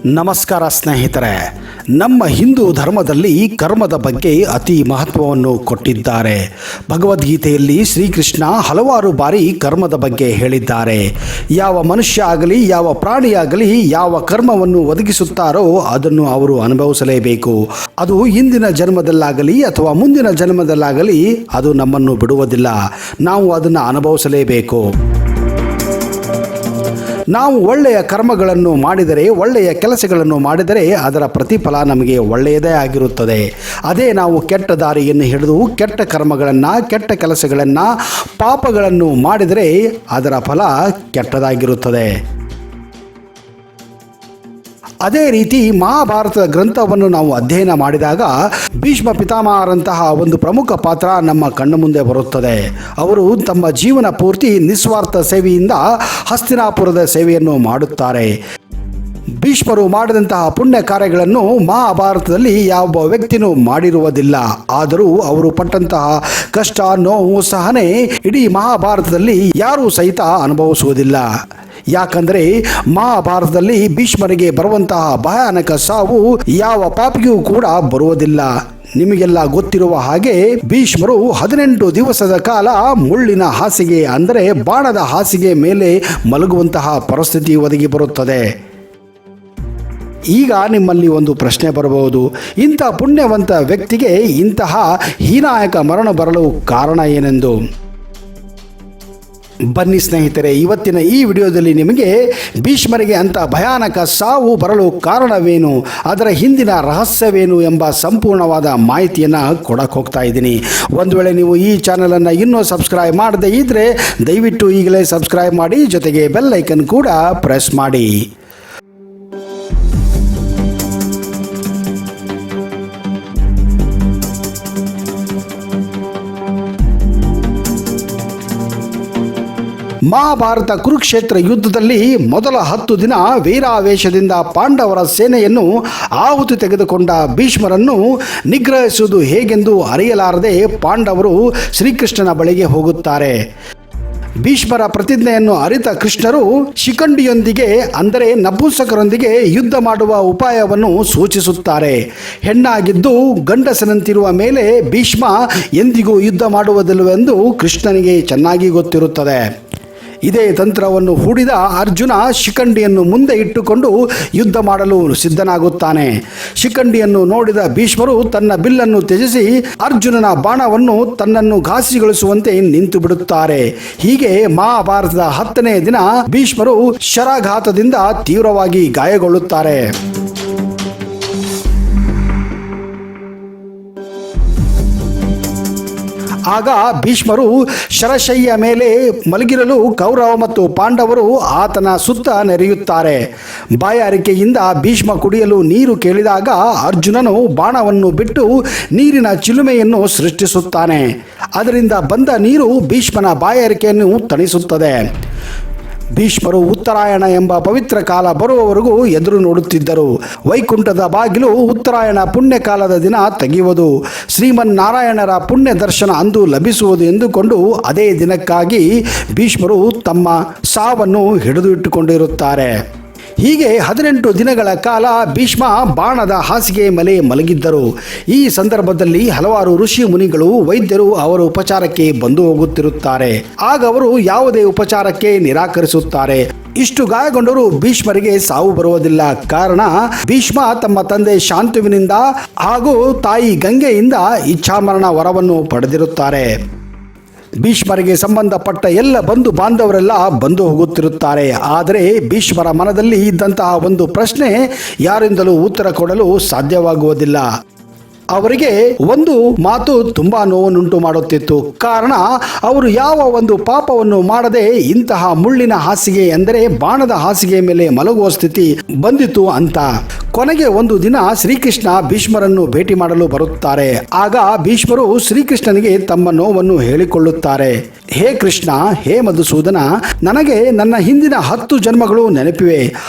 ನಮಸ್ಕಾರ ಸ್ನೇಹಿತರೆ, ನಮ್ಮ ಹಿಂದೂ ಧರ್ಮದಲ್ಲಿ ಕರ್ಮದ ಬಗ್ಗೆ ಅತಿ ಮಹತ್ವವನ್ನು ಕೊಟ್ಟಿದ್ದಾರೆ. ಭಗವದ್ಗೀತೆಯಲ್ಲಿ ಶ್ರೀಕೃಷ್ಣ ಹಲವಾರು ಬಾರಿ ಕರ್ಮದ ಬಗ್ಗೆ ಹೇಳಿದ್ದಾರೆ. ಯಾವ ಮನುಷ್ಯ ಆಗಲಿ, ಯಾವ ಪ್ರಾಣಿಯಾಗಲಿ ಯಾವ ಕರ್ಮವನ್ನು ಒದಗಿಸುತ್ತಾರೋ ಅದನ್ನು ಅವರು ಅನುಭವಿಸಲೇಬೇಕು. ಅದು ಇಂದಿನ ಜನ್ಮದಲ್ಲಾಗಲಿ ಅಥವಾ ಮುಂದಿನ ಜನ್ಮದಲ್ಲಾಗಲಿ ಅದು ನಮ್ಮನ್ನು ಬಿಡುವುದಿಲ್ಲ. ನಾವು ಅದನ್ನು ಅನುಭವಿಸಲೇಬೇಕು. ನಾವು ಒಳ್ಳೆಯ ಕರ್ಮಗಳನ್ನು ಮಾಡಿದರೆ, ಒಳ್ಳೆಯ ಕೆಲಸಗಳನ್ನು ಮಾಡಿದರೆ ಅದರ ಪ್ರತಿಫಲ ನಮಗೆ ಒಳ್ಳೆಯದೇ ಆಗಿರುತ್ತದೆ. ಅದೇ ನಾವು ಕೆಟ್ಟ ದಾರಿಯನ್ನು ಹಿಡಿದು ಕೆಟ್ಟ ಕರ್ಮಗಳನ್ನು, ಕೆಟ್ಟ ಕೆಲಸಗಳನ್ನು, ಪಾಪಗಳನ್ನು ಮಾಡಿದರೆ ಅದರ ಫಲ ಕೆಟ್ಟದಾಗಿರುತ್ತದೆ. ಅದೇ ರೀತಿ ಮಹಾಭಾರತದ ಗ್ರಂಥವನ್ನು ನಾವು ಅಧ್ಯಯನ ಮಾಡಿದಾಗ ಭೀಷ್ಮ ಪಿತಾಮಹರಂತಹ ಒಂದು ಪ್ರಮುಖ ಪಾತ್ರ ನಮ್ಮ ಕಣ್ಣು ಮುಂದೆ ಬರುತ್ತದೆ. ಅವರು ತಮ್ಮ ಜೀವನ ಪೂರ್ತಿ ನಿಸ್ವಾರ್ಥ ಸೇವೆಯಿಂದ ಹಸ್ತಿನಾಪುರದ ಸೇವೆಯನ್ನು ಮಾಡುತ್ತಾರೆ. ಭೀಷ್ಮರು ಮಾಡಿದಂತಹ ಪುಣ್ಯ ಕಾರ್ಯಗಳನ್ನು ಮಹಾಭಾರತದಲ್ಲಿ ಯಾವ ವ್ಯಕ್ತಿನೂ ಮಾಡಿರುವುದಿಲ್ಲ. ಆದರೂ ಅವರು ಪಟ್ಟಂತಹ ಕಷ್ಟ, ನೋವು, ಸಹನೆ ಇಡೀ ಮಹಾಭಾರತದಲ್ಲಿ ಯಾರೂ ಸಹಿತ ಅನುಭವಿಸುವುದಿಲ್ಲ. ಯಾಕಂದರೆ ಮಹಾಭಾರತದಲ್ಲಿ ಭೀಷ್ಮರಿಗೆ ಬರುವಂತಹ ಭಯಾನಕ ಸಾವು ಯಾವ ಪಾಪಿಗೂ ಕೂಡ ಬರುವುದಿಲ್ಲ. ನಿಮಗೆಲ್ಲ ಗೊತ್ತಿರುವ ಹಾಗೆ ಭೀಷ್ಮರು 18 ದಿವಸದ ಕಾಲ ಮುಳ್ಳಿನ ಹಾಸಿಗೆ ಅಂದರೆ ಬಾಣದ ಹಾಸಿಗೆ ಮೇಲೆ ಮಲಗುವಂತಹ ಪರಿಸ್ಥಿತಿ ಒದಗಿ ಬರುತ್ತದೆ. ಈಗ ನಿಮ್ಮಲ್ಲಿ ಒಂದು ಪ್ರಶ್ನೆ ಬರಬಹುದು, ಇಂಥ ಪುಣ್ಯವಂತ ವ್ಯಕ್ತಿಗೆ ಇಂತಹ ಹೀನಾಯಕ ಮರಣ ಬರಲು ಕಾರಣ ಏನೆಂದು. ಬನ್ನಿ ಸ್ನೇಹಿತರೆ, ಇವತ್ತಿನ ಈ ವಿಡಿಯೋದಲ್ಲಿ ನಿಮಗೆ ಭೀಷ್ಮರಿಗೆ ಅಂಥ ಭಯಾನಕ ಸಾವು ಬರಲು ಕಾರಣವೇನು, ಅದರ ಹಿಂದಿನ ರಹಸ್ಯವೇನು ಎಂಬ ಸಂಪೂರ್ಣವಾದ ಮಾಹಿತಿಯನ್ನು ಕೊಡಕ್ಕೆ ಹೋಗ್ತಾ ಇದ್ದೀನಿ. ಒಂದು ವೇಳೆ ನೀವು ಈ ಚಾನಲನ್ನು ಇನ್ನೂ ಸಬ್ಸ್ಕ್ರೈಬ್ ಮಾಡದೇ ಇದ್ದರೆ ದಯವಿಟ್ಟು ಈಗಲೇ ಸಬ್ಸ್ಕ್ರೈಬ್ ಮಾಡಿ, ಜೊತೆಗೆ ಬೆಲ್ ಐಕನ್ ಕೂಡ ಪ್ರೆಸ್ ಮಾಡಿ. ಮಹಾಭಾರತ ಕುರುಕ್ಷೇತ್ರ ಯುದ್ಧದಲ್ಲಿ ಮೊದಲ 10 ದಿನ ವೀರಾವೇಶದಿಂದ ಪಾಂಡವರ ಸೇನೆಯನ್ನು ಆಹುತಿ ತೆಗೆದುಕೊಂಡ ಭೀಷ್ಮರನ್ನು ನಿಗ್ರಹಿಸುವುದು ಹೇಗೆಂದು ಅರಿಯಲಾರದೆ ಪಾಂಡವರು ಶ್ರೀಕೃಷ್ಣನ ಬಳಿಗೆ ಹೋಗುತ್ತಾರೆ. ಭೀಷ್ಮರ ಪ್ರತಿಜ್ಞೆಯನ್ನು ಅರಿತ ಕೃಷ್ಣರು ಶಿಖಂಡಿಯೊಂದಿಗೆ ಅಂದರೆ ನಪುಂಸಕರೊಂದಿಗೆ ಯುದ್ಧ ಮಾಡುವ ಉಪಾಯವನ್ನು ಸೂಚಿಸುತ್ತಾರೆ. ಹೆಣ್ಣಾಗಿದ್ದು ಗಂಡಸನಂತಿರುವ ಮೇಲೆ ಭೀಷ್ಮ ಎಂದಿಗೂ ಯುದ್ಧ ಮಾಡುವುದಿಲ್ಲವೆಂದು ಕೃಷ್ಣನಿಗೆ ಚೆನ್ನಾಗಿ ಗೊತ್ತಿರುತ್ತದೆ. ಇದೇ ತಂತ್ರವನ್ನು ಹೂಡಿದ ಅರ್ಜುನ ಶಿಖಂಡಿಯನ್ನು ಮುಂದೆ ಇಟ್ಟುಕೊಂಡು ಯುದ್ಧ ಮಾಡಲು ಸಿದ್ಧನಾಗುತ್ತಾನೆ. ಶಿಖಂಡಿಯನ್ನು ನೋಡಿದ ಭೀಷ್ಮರು ತನ್ನ ಬಿಲ್ಲನ್ನು ತ್ಯಜಿಸಿ ಅರ್ಜುನನ ಬಾಣವನ್ನು ತನ್ನನ್ನು ಘಾಸಿಗೊಳಿಸುವಂತೆ ನಿಂತು ಬಿಡುತ್ತಾರೆ. ಹೀಗೆ ಮಹಾಭಾರತದ 10ನೇ ದಿನ ಭೀಷ್ಮರು ಶರಾಘಾತದಿಂದ ತೀವ್ರವಾಗಿ ಗಾಯಗೊಳ್ಳುತ್ತಾರೆ. ಆಗ ಭೀಷ್ಮರು ಶರಶಯ್ಯ ಮೇಲೆ ಮಲಗಿರಲು ಕೌರವ ಮತ್ತು ಪಾಂಡವರು ಆತನ ಸುತ್ತ ನೆರೆಯುತ್ತಾರೆ. ಬಾಯಾರಿಕೆಯಿಂದ ಭೀಷ್ಮ ಕುಡಿಯಲು ನೀರು ಕೇಳಿದಾಗ ಅರ್ಜುನನು ಬಾಣವನ್ನು ಬಿಟ್ಟು ನೀರಿನ ಚಿಲುಮೆಯನ್ನು ಸೃಷ್ಟಿಸುತ್ತಾನೆ. ಅದರಿಂದ ಬಂದ ನೀರು ಭೀಷ್ಮನ ಬಾಯಾರಿಕೆಯನ್ನು ತಣಿಸುತ್ತದೆ. ಭೀಷ್ಮರು ಉತ್ತರಾಯಣ ಎಂಬ ಪವಿತ್ರ ಕಾಲ ಬರುವವರೆಗೂ ಎದುರು ನೋಡುತ್ತಿದ್ದರು. ವೈಕುಂಠದ ಬಾಗಿಲು ಉತ್ತರಾಯಣ ಪುಣ್ಯಕಾಲದ ದಿನ ತೆಗೆಯುವುದು, ಶ್ರೀಮನ್ನಾರಾಯಣರ ಪುಣ್ಯ ದರ್ಶನ ಅಂದು ಲಭಿಸುವುದು ಎಂದುಕೊಂಡು ಅದೇ ದಿನಕ್ಕಾಗಿ ಭೀಷ್ಮರು ತಮ್ಮ ಸಾವನ್ನು ಹಿಡಿದು ಇಟ್ಟುಕೊಂಡಿರುತ್ತಾರೆ. ಹೀಗೆ 18 ದಿನಗಳ ಕಾಲ ಭೀಷ್ಮ ಬಾಣದ ಹಾಸಿಗೆ ಮೇಲೆ ಮಲಗಿದ್ದರು. ಈ ಸಂದರ್ಭದಲ್ಲಿ ಹಲವಾರು ಋಷಿ ಮುನಿಗಳು, ವೈದ್ಯರು ಅವರ ಉಪಚಾರಕ್ಕೆ ಬಂದು ಹೋಗುತ್ತಿರುತ್ತಾರೆ. ಆಗ ಅವರು ಯಾವುದೇ ಉಪಚಾರಕ್ಕೆ ನಿರಾಕರಿಸುತ್ತಾರೆ. ಇಷ್ಟು ಗಾಯಗೊಂಡರೂ ಭೀಷ್ಮರಿಗೆ ಸಾವು ಬರುವುದಿಲ್ಲ. ಕಾರಣ ಭೀಷ್ಮ ತಮ್ಮ ತಂದೆ ಶಾಂತುವಿನಿಂದ ಹಾಗೂ ತಾಯಿ ಗಂಗೆಯಿಂದ ಇಚ್ಛಾಮರಣ ವರವನ್ನು ಪಡೆದಿರುತ್ತಾರೆ. ಭೀಷ್ಮರಿಗೆ ಸಂಬಂಧಪಟ್ಟ ಎಲ್ಲ ಬಂಧು ಬಾಂಧವರೆಲ್ಲ ಬಂದು ಹೋಗುತ್ತಿರುತ್ತಾರೆ. ಆದರೆ ಭೀಷ್ಮರ ಮನದಲ್ಲಿ ಇದ್ದಂತಹ ಒಂದು ಪ್ರಶ್ನೆ ಯಾರಿಂದಲೂ ಉತ್ತರ ಕೊಡಲು ಸಾಧ್ಯವಾಗುವುದಿಲ್ಲ. ಅವರಿಗೆ ಒಂದು ಮಾತು ತುಂಬಾ ನೋವನ್ನುಂಟು ಮಾಡುತ್ತಿತ್ತು. ಕಾರಣ ಅವರು ಯಾವ ಒಂದು ಪಾಪವನ್ನು ಮಾಡದೆ ಇಂತಹ ಮುಳ್ಳಿನ ಹಾಸಿಗೆ ಎಂದರೆ ಬಾಣದ ಹಾಸಿಗೆ ಮೇಲೆ ಮಲಗುವ ಸ್ಥಿತಿ ಬಂದಿತು ಅಂತ. ಕೊನೆಗೆ ಒಂದು ದಿನ ಶ್ರೀಕೃಷ್ಣ ಭೀಷ್ಮರನ್ನು ಭೇಟಿ ಮಾಡಲು ಬರುತ್ತಾರೆ. ಆಗ ಭೀಷ್ಮರು ಶ್ರೀಕೃಷ್ಣನಿಗೆ ತಮ್ಮ ನೋವನ್ನು ಹೇಳಿಕೊಳ್ಳುತ್ತಾರೆ. ಹೇ ಕೃಷ್ಣ, ಹೇ ಮಧುಸೂದನ, ನನಗೆ ನನ್ನ ಹಿಂದಿನ 10 ಜನ್ಮಗಳು ನೆನಪಿವೆ.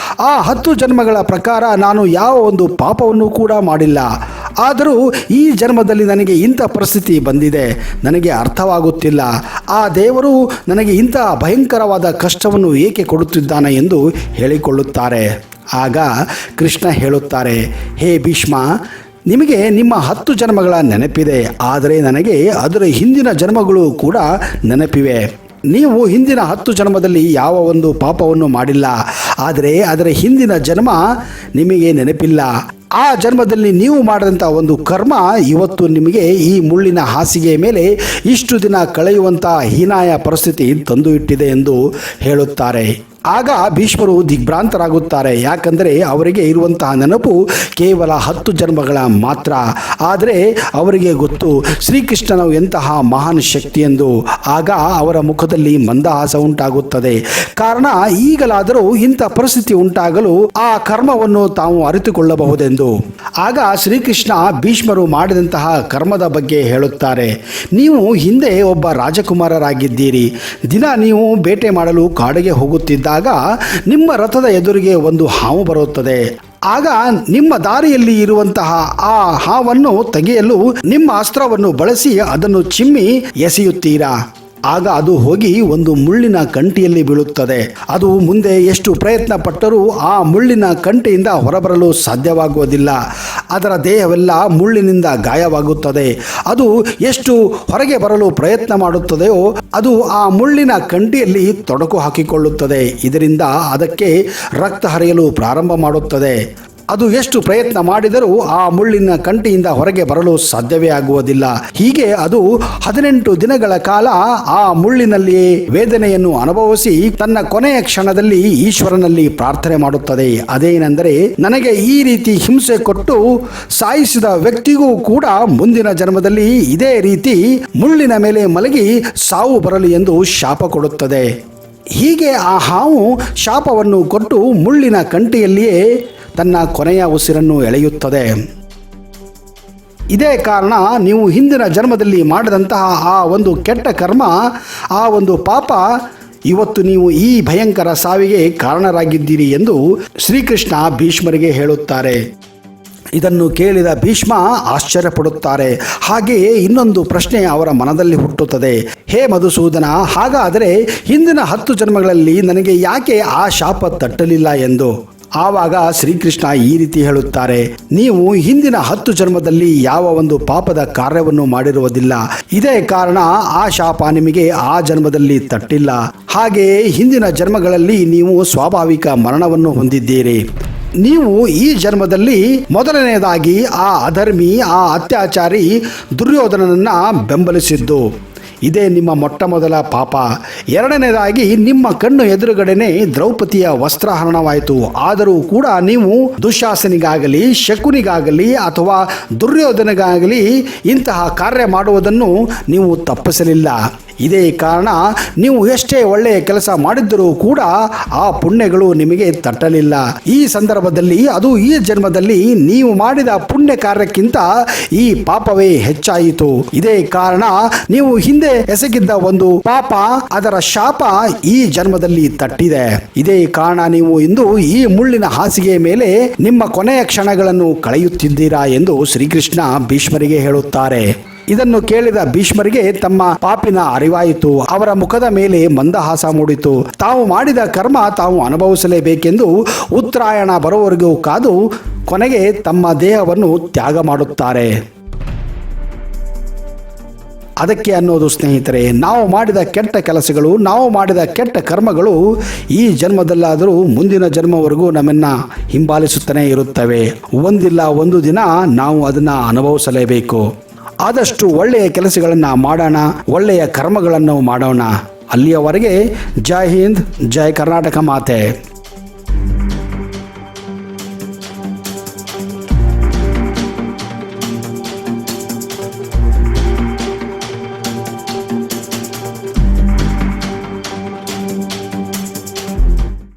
ಆ 10 ಜನ್ಮಗಳ ಪ್ರಕಾರ ನಾನು ಯಾವ ಒಂದು ಪಾಪವನ್ನು ಕೂಡ ಮಾಡಿಲ್ಲ. ಆದರೂ ಈ ಜನ್ಮದಲ್ಲಿ ನನಗೆ ಇಂಥ ಪರಿಸ್ಥಿತಿ ಬಂದಿದೆ, ನನಗೆ ಅರ್ಥವಾಗುತ್ತಿಲ್ಲ. ಆ ದೇವರು ನನಗೆ ಇಂಥ ಭಯಂಕರವಾದ ಕಷ್ಟವನ್ನು ಏಕೆ ಕೊಡುತ್ತಿದ್ದಾನೆ ಎಂದು ಹೇಳಿಕೊಳ್ಳುತ್ತಾರೆ. ಆಗ ಕೃಷ್ಣ ಹೇಳುತ್ತಾರೆ, ಹೇ ಭೀಷ್ಮ, ನಿಮಗೆ ನಿಮ್ಮ 10 ಜನ್ಮಗಳ ನೆನಪಿದೆ, ಆದರೆ ನನಗೆ ಅದರ ಹಿಂದಿನ ಜನ್ಮಗಳು ಕೂಡ ನೆನಪಿವೆ. ನೀವು ಹಿಂದಿನ 10 ಜನ್ಮದಲ್ಲಿ ಯಾವ ಒಂದು ಪಾಪವನ್ನು ಮಾಡಿಲ್ಲ, ಆದರೆ ಅದರ ಹಿಂದಿನ ಜನ್ಮ ನಿಮಗೆ ನೆನಪಿಲ್ಲ. ಆ ಜನ್ಮದಲ್ಲಿ ನೀವು ಮಾಡಿದಂಥ ಒಂದು ಕರ್ಮ ಇವತ್ತು ನಿಮಗೆ ಈ ಮುಳ್ಳಿನ ಹಾಸಿಗೆಯ ಮೇಲೆ ಇಷ್ಟು ದಿನ ಕಳೆಯುವಂಥ ಹೀನಾಯ ಪರಿಸ್ಥಿತಿ ತಂದು ಇಟ್ಟಿದೆ ಎಂದು ಹೇಳುತ್ತಾರೆ. ಆಗ ಭೀಷ್ಮರು ದಿಗ್ಭ್ರಾಂತರಾಗುತ್ತಾರೆ. ಯಾಕಂದರೆ ಅವರಿಗೆ ಇರುವಂತಹ ನೆನಪು ಕೇವಲ 10 ಜನ್ಮಗಳ ಮಾತ್ರ. ಆದರೆ ಅವರಿಗೆ ಗೊತ್ತು ಶ್ರೀಕೃಷ್ಣನು ಎಂತಹ ಮಹಾನ್ ಶಕ್ತಿ ಎಂದು. ಆಗ ಅವರ ಮುಖದಲ್ಲಿ ಮಂದಹಾಸ ಉಂಟಾಗುತ್ತದೆ. ಕಾರಣ ಈಗಲಾದರೂ ಇಂಥ ಪರಿಸ್ಥಿತಿ ಉಂಟಾಗಲು ಆ ಕರ್ಮವನ್ನು ತಾವು ಅರಿತುಕೊಳ್ಳಬಹುದೆಂದು. ಆಗ ಶ್ರೀಕೃಷ್ಣ ಭೀಷ್ಮರು ಮಾಡಿದಂತಹ ಕರ್ಮದ ಬಗ್ಗೆ ಹೇಳುತ್ತಾರೆ. ನೀವು ಹಿಂದೆ ಒಬ್ಬ ರಾಜಕುಮಾರರಾಗಿದ್ದೀರಿ. ದಿನ ನೀವು ಬೇಟೆ ಮಾಡಲು ಕಾಡಿಗೆ ಹೋಗುತ್ತಿದ್ದಾಗ ನಿಮ್ಮ ರಥದ ಎದುರಿಗೆ ಒಂದು ಹಾವು ಬರುತ್ತದೆ. ಆಗ ನಿಮ್ಮ ದಾರಿಯಲ್ಲಿ ಇರುವಂತಹ ಆ ಹಾವನ್ನು ತೆಗೆಯಲು ನಿಮ್ಮ ಅಸ್ತ್ರವನ್ನು ಬಳಸಿ ಅದನ್ನು ಚಿಮ್ಮಿ ಎಸೆಯುತ್ತೀರಾ. ಆಗ ಅದು ಹೋಗಿ ಒಂದು ಮುಳ್ಳಿನ ಕಂಟಿಯಲ್ಲಿ ಬೀಳುತ್ತದೆ. ಅದು ಮುಂದೆ ಎಷ್ಟು ಪ್ರಯತ್ನ ಪಟ್ಟರೂ ಆ ಮುಳ್ಳಿನ ಕಂಟಿಯಿಂದ ಹೊರಬರಲು ಸಾಧ್ಯವಾಗುವುದಿಲ್ಲ. ಅದರ ದೇಹವೆಲ್ಲ ಮುಳ್ಳಿನಿಂದ ಗಾಯವಾಗುತ್ತದೆ. ಅದು ಎಷ್ಟು ಹೊರಗೆ ಬರಲು ಪ್ರಯತ್ನ ಮಾಡುತ್ತದೆಯೋ ಅದು ಆ ಮುಳ್ಳಿನ ಕಂಟಿಯಲ್ಲಿ ತೊಡಕು ಹಾಕಿಕೊಳ್ಳುತ್ತದೆ. ಇದರಿಂದ ಅದಕ್ಕೆ ರಕ್ತ ಹರಿಯಲು ಪ್ರಾರಂಭ ಮಾಡುತ್ತದೆ. ಅದು ಎಷ್ಟು ಪ್ರಯತ್ನ ಮಾಡಿದರೂ ಆ ಮುಳ್ಳಿನ ಕಂಟಿಯಿಂದ ಹೊರಗೆ ಬರಲು ಸಾಧ್ಯವೇ ಆಗುವುದಿಲ್ಲ. ಹೀಗೆ ಅದು 18 ದಿನಗಳ ಕಾಲ ಆ ಮುಳ್ಳಿನಲ್ಲಿಯೇ ವೇದನೆಯನ್ನು ಅನುಭವಿಸಿ ತನ್ನ ಕೊನೆಯ ಕ್ಷಣದಲ್ಲಿ ಈಶ್ವರನಲ್ಲಿ ಪ್ರಾರ್ಥನೆ ಮಾಡುತ್ತದೆ. ಅದೇನೆಂದರೆ, ನನಗೆ ಈ ರೀತಿ ಹಿಂಸೆ ಕೊಟ್ಟು ಸಾಯಿಸಿದ ವ್ಯಕ್ತಿಗೂ ಕೂಡ ಮುಂದಿನ ಜನ್ಮದಲ್ಲಿ ಇದೇ ರೀತಿ ಮುಳ್ಳಿನ ಮೇಲೆ ಮಲಗಿ ಸಾವು ಬರಲಿ ಎಂದು ಶಾಪ ಕೊಡುತ್ತದೆ. ಹೀಗೆ ಆ ಹಾವು ಶಾಪವನ್ನು ಕೊಟ್ಟು ಮುಳ್ಳಿನ ಕಂಟಿಯಲ್ಲಿಯೇ ತನ್ನ ಕೊನೆಯ ಉಸಿರನ್ನು ಎಳೆಯುತ್ತದೆ. ಇದೇ ಕಾರಣ ನೀವು ಹಿಂದಿನ ಜನ್ಮದಲ್ಲಿ ಮಾಡಿದಂತಹ ಆ ಒಂದು ಕೆಟ್ಟ ಕರ್ಮ, ಆ ಒಂದು ಪಾಪ ಇವತ್ತು ನೀವು ಈ ಭಯಂಕರ ಸಾವಿಗೆ ಕಾರಣರಾಗಿದ್ದೀರಿ ಎಂದು ಶ್ರೀಕೃಷ್ಣ ಭೀಷ್ಮರಿಗೆ ಹೇಳುತ್ತಾರೆ. ಇದನ್ನು ಕೇಳಿದ ಭೀಷ್ಮ ಆಶ್ಚರ್ಯಪಡುತ್ತಾರೆ. ಹಾಗೆಯೇ ಇನ್ನೊಂದು ಪ್ರಶ್ನೆ ಅವರ ಮನದಲ್ಲಿ ಹುಟ್ಟುತ್ತದೆ. ಹೇ ಮಧುಸೂದನ, ಹಾಗಾದರೆ ಹಿಂದಿನ 10 ಜನ್ಮಗಳಲ್ಲಿ ನನಗೆ ಯಾಕೆ ಆ ಶಾಪ ತಟ್ಟಲಿಲ್ಲ ಎಂದು. ಆವಾಗ ಶ್ರೀಕೃಷ್ಣ ಈ ರೀತಿ ಹೇಳುತ್ತಾರೆ, ನೀವು ಹಿಂದಿನ 10 ಜನ್ಮದಲ್ಲಿ ಯಾವ ಒಂದು ಪಾಪದ ಕಾರ್ಯವನ್ನು ಮಾಡಿರುವುದಿಲ್ಲ. ಇದೇ ಕಾರಣ ಆ ಶಾಪ ನಿಮಗೆ ಆ ಜನ್ಮದಲ್ಲಿ ತಟ್ಟಿಲ್ಲ. ಹಾಗೆಯೇ ಹಿಂದಿನ ಜನ್ಮಗಳಲ್ಲಿ ನೀವು ಸ್ವಾಭಾವಿಕ ಮರಣವನ್ನು ಹೊಂದಿದ್ದೀರಿ. ನೀವು ಈ ಜನ್ಮದಲ್ಲಿ ಮೊದಲನೆಯದಾಗಿ ಆ ಅಧರ್ಮಿ, ಆ ಅತ್ಯಾಚಾರಿ ದುರ್ಯೋಧನನನ್ನು ಬೆಂಬಲಿಸಿದ್ದು, ಇದೇ ನಿಮ್ಮ ಮೊಟ್ಟ ಮೊದಲ ಪಾಪ. ಎರಡನೇದಾಗಿ ನಿಮ್ಮ ಕಣ್ಣು ಎದುರುಗಡೆನೆ ದ್ರೌಪದಿಯ ವಸ್ತ್ರಹರಣವಾಯಿತು. ಆದರೂ ಕೂಡ ನೀವು ದುಶ್ಯಾಸನಿಗಾಗಲಿ, ಶಕುನಿಗಾಗಲಿ ಅಥವಾ ದುರ್ಯೋಧನಗಾಗಲಿ ಇಂತಹ ಕಾರ್ಯ ಮಾಡುವುದನ್ನು ನೀವು ತಪ್ಪಿಸಲಿಲ್ಲ. ಇದೇ ಕಾರಣ ನೀವು ಎಷ್ಟೇ ಒಳ್ಳೆಯ ಕೆಲಸ ಮಾಡಿದ್ದರೂ ಕೂಡ ಆ ಪುಣ್ಯಗಳು ನಿಮಗೆ ತಟ್ಟಲಿಲ್ಲ. ಈ ಸಂದರ್ಭದಲ್ಲಿ ಅದು ಈ ಜನ್ಮದಲ್ಲಿ ನೀವು ಮಾಡಿದ ಪುಣ್ಯ ಕಾರ್ಯಕ್ಕಿಂತ ಈ ಪಾಪವೇ ಹೆಚ್ಚಾಯಿತು. ಇದೇ ಕಾರಣ ನೀವು ಹಿಂದೆ ಎಸಗಿದ್ದ ಒಂದು ಪಾಪ, ಅದರ ಶಾಪ ಈ ಜನ್ಮದಲ್ಲಿ ತಟ್ಟಿದೆ. ಇದೇ ಕಾರಣ ನೀವು ಇಂದು ಈ ಮುಳ್ಳಿನ ಹಾಸಿಗೆಯ ಮೇಲೆ ನಿಮ್ಮ ಕೊನೆಯ ಕ್ಷಣಗಳನ್ನು ಕಳೆಯುತ್ತಿದ್ದೀರಾ ಎಂದು ಶ್ರೀಕೃಷ್ಣ ಭೀಷ್ಮರಿಗೆ ಹೇಳುತ್ತಾರೆ. ಇದನ್ನು ಕೇಳಿದ ಭೀಷ್ಮರಿಗೆ ತಮ್ಮ ಪಾಪಿನ ಅರಿವಾಯಿತು. ಅವರ ಮುಖದ ಮೇಲೆ ಮಂದಹಾಸ ಮೂಡಿತು. ತಾವು ಮಾಡಿದ ಕರ್ಮ ತಾವು ಅನುಭವಿಸಲೇಬೇಕೆಂದು ಉತ್ತರಾಯಣ ಬರುವವರೆಗೂ ಕಾದು ಕೊನೆಗೆ ತಮ್ಮ ದೇಹವನ್ನು ತ್ಯಾಗ ಮಾಡುತ್ತಾರೆ. ಅದಕ್ಕೆ ಅನ್ನೋದು ಸ್ನೇಹಿತರೆ, ನಾವು ಮಾಡಿದ ಕೆಟ್ಟ ಕೆಲಸಗಳು, ನಾವು ಮಾಡಿದ ಕೆಟ್ಟ ಕರ್ಮಗಳು ಈ ಜನ್ಮದಲ್ಲಾದರೂ ಮುಂದಿನ ಜನ್ಮವರೆಗೂ ನಮ್ಮನ್ನು ಹಿಂಬಾಲಿಸುತ್ತಲೇ ಇರುತ್ತವೆ. ಒಂದಿಲ್ಲ ಒಂದು ದಿನ ನಾವು ಅದನ್ನು ಅನುಭವಿಸಲೇಬೇಕು. ಆದಷ್ಟು ಒಳ್ಳೆಯ ಕೆಲಸಗಳನ್ನು ಮಾಡೋಣ, ಒಳ್ಳೆಯ ಕರ್ಮಗಳನ್ನು ಮಾಡೋಣ. ಅಲ್ಲಿಯವರೆಗೆ ಜೈ ಹಿಂದ್, ಜೈ ಕರ್ನಾಟಕ ಮಾತೆ.